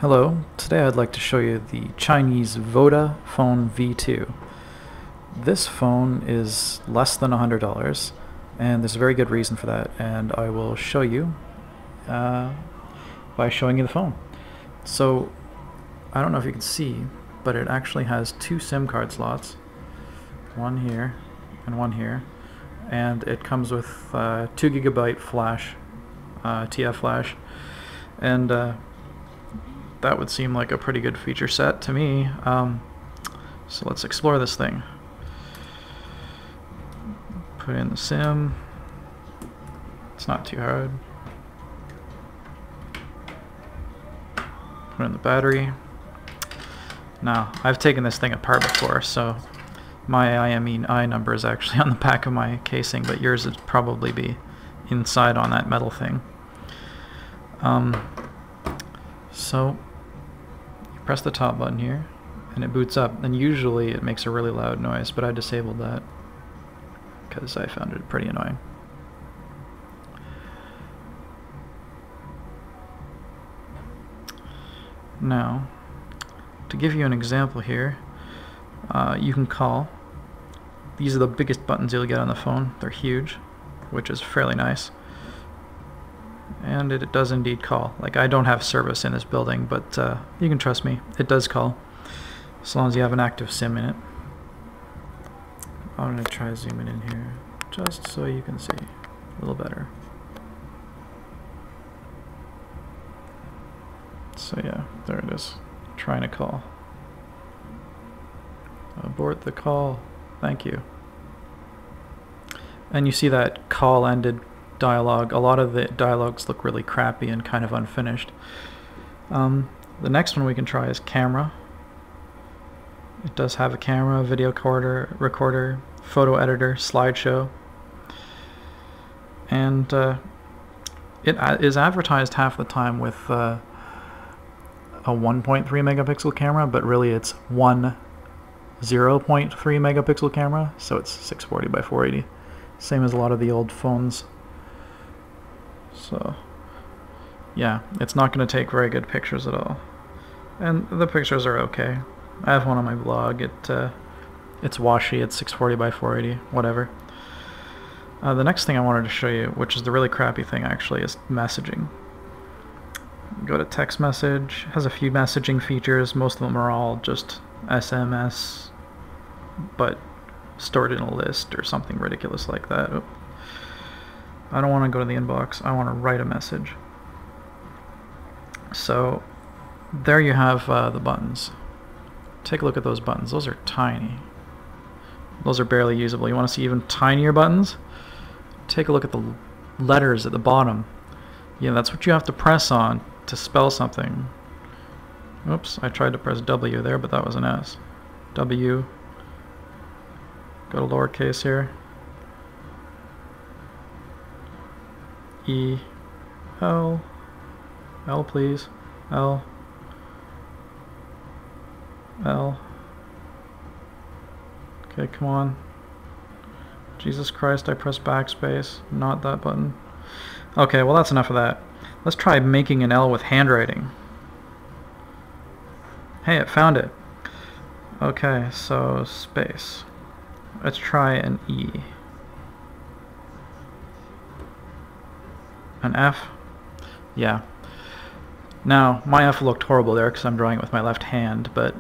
Hello, today I'd like to show you the Chinese Voda Phone V2. This phone is less than $100 and there's a very good reason for that, and I will show you by showing you the phone. So I don't know if you can see, but it actually has two SIM card slots, one here and one here, and it comes with 2 GB flash, TF flash, and that would seem like a pretty good feature set to me. So let's explore this thing. Put in the SIM. It's not too hard. Put in the battery. Now, I've taken this thing apart before, so my IMEI number is actually on the back of my casing, but yours would probably be inside on that metal thing. So you press the top button here and it boots up, and usually it makes a really loud noise, but I disabled that because I found it pretty annoying. Now, to give you an example here, you can call. These are the biggest buttons you'll get on the phone. They're huge, which is fairly nice. And it does indeed call. Like, I don't have service in this building, but you can trust me, it does call, as long as you have an active SIM in it. I'm going to try zooming in here, just so you can see a little better. So yeah, there it is, trying to call. Abort the call, thank you. And you see that call ended dialogue. A lot of the dialogues look really crappy and kind of unfinished. The next one we can try is camera. It does have a camera, video recorder, photo editor, slideshow, and it is advertised half the time with a 1.3 megapixel camera, but really it's 0.3 megapixel camera, so it's 640 by 480, same as a lot of the old phones. So yeah, it's not going to take very good pictures at all, and the pictures are okay. I have one on my blog. It's washy. It's 640 by 480, whatever. The next thing I wanted to show you, which is the really crappy thing actually, is messaging. Go to text message. Has a few messaging features. Most of them are all just SMS, but stored in a list or something ridiculous like that. Oop. I don't want to go to the inbox. I want to write a message. So there you have the buttons. Take a look at those buttons. Those are tiny. Those are barely usable. You want to see even tinier buttons? Take a look at the letters at the bottom. Yeah, that's what you have to press on to spell something. Oops, I tried to press W there, but that was an S. W. Go to lowercase here. E. L. L, please. L. L. Okay, come on. Jesus Christ, I pressed backspace, not that button. Okay, well that's enough of that. Let's try making an L with handwriting. Hey, it found it. Okay, so space. Let's try an E. An F? Yeah. Now, my F looked horrible there because I'm drawing it with my left hand, but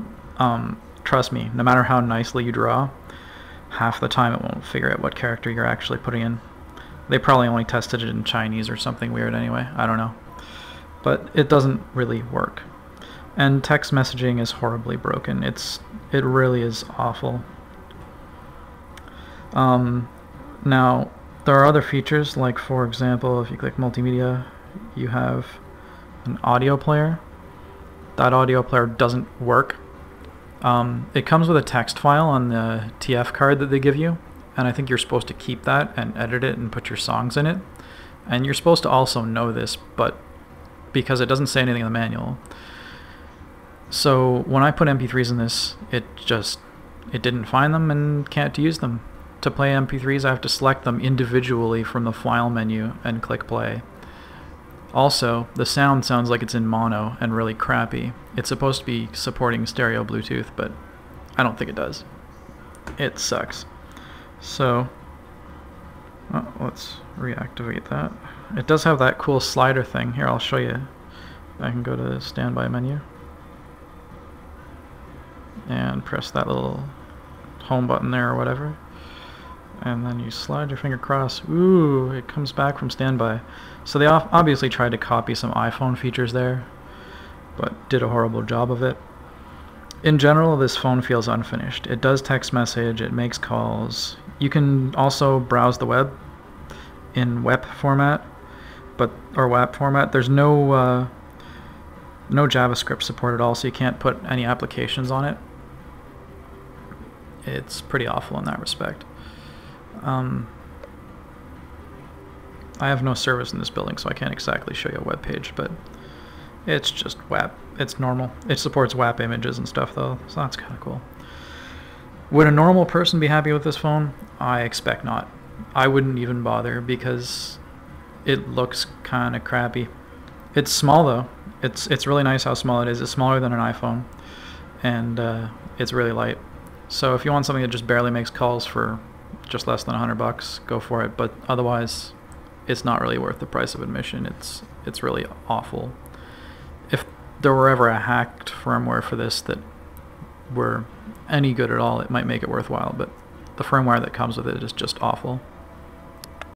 trust me, no matter how nicely you draw, half the time it won't figure out what character you're actually putting in. They probably only tested it in Chinese or something weird anyway, I don't know. But it doesn't really work. And text messaging is horribly broken. It really is awful. Now, there are other features, like for example, if you click multimedia, you have an audio player. That audio player doesn't work. It comes with a text file on the TF card that they give you, and I think you're supposed to keep that and edit it and put your songs in it. And you're supposed to also know this, but because it doesn't say anything in the manual. So when I put MP3s in this, it didn't find them and can't use them. To play MP3s, I have to select them individually from the file menu and click play. Also, the sound sounds like it's in mono and really crappy. It's supposed to be supporting stereo Bluetooth, but I don't think it does. It sucks. So, let's reactivate that. It does have that cool slider thing. Here, I'll show you. I can go to the standby menu and press that little home button there or whatever. And then you slide your finger across. Ooh, it comes back from standby. So they obviously tried to copy some iPhone features there, but did a horrible job of it. In general, this phone feels unfinished. It does text message, it makes calls. You can also browse the web in WEP format, or WAP format. There's no JavaScript support at all, so you can't put any applications on it. It's pretty awful in that respect. I have no service in this building, so I can't exactly show you a web page, but it's just WAP. It's normal. It supports WAP images and stuff, though, so that's kind of cool. Would a normal person be happy with this phone? I expect not. I wouldn't even bother because it looks kind of crappy. It's small, though. It's really nice how small it is. It's smaller than an iPhone, and it's really light. So if you want something that just barely makes calls for just less than $100, go for it. But otherwise, it's not really worth the price of admission. It's really awful. If there were ever a hacked firmware for this that were any good at all, it might make it worthwhile. But the firmware that comes with it is just awful.